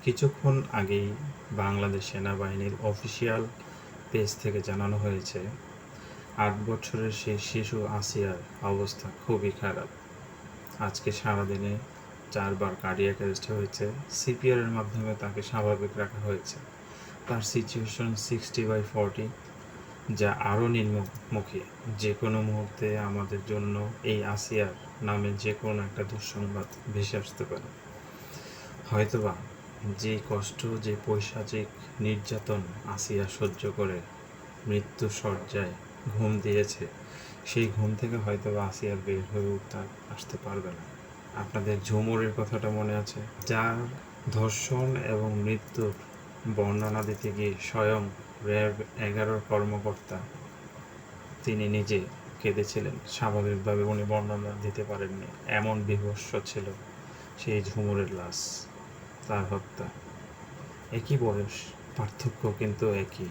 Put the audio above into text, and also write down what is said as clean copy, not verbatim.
কিছুক্ষণ আগেই বাংলাদেশ সেনাবাহিনীর অফিসিয়াল পেজ থেকে জানানো হয়েছে ৮ বছরের সেই শিশু আসিয়ার অবস্থা খুবই খারাপ। আজকে সারাদিনে 4 বার কার্ডিয়াক অ্যারেস্ট হয়েছে। সিপিআরের মাধ্যমে তাকে স্বাভাবিক রাখা হয়েছে। তার সিচুয়েশন 60/40, যা আরও নিম্নমুখী। যে কোনো মুহূর্তে আমাদের জন্য এই আসিয়ার নামে যে কোনো একটা দুঃসংবাদ ভেসে আসতে পারে। হয়তোবা যে কষ্ট, যে পৈশাচিক নির্যাতন আসিয়া সহ্য করে মৃত্যু শয্যায় ঘুম দিয়েছে, সেই ঘুম থেকে হয়তোবা আসিয়ার বের হয়ে আসতে পারবে না। আপনাদের ঝুমুরের কথাটা মনে আছে, যার ধর্ষণ এবং মৃত্যুর বর্ণনা দিতে গিয়ে স্বয়ং র্যাব 11 কর্মকর্তা তিনি নিজে কেঁদেছিলেন। স্বাভাবিকভাবে উনি বর্ণনা দিতে পারেননি, এমন বিভৎস ছিল সেই ঝুমুরের লাশ, তার হত্যা। একই বয়স, পার্থক্য কিন্তু একই।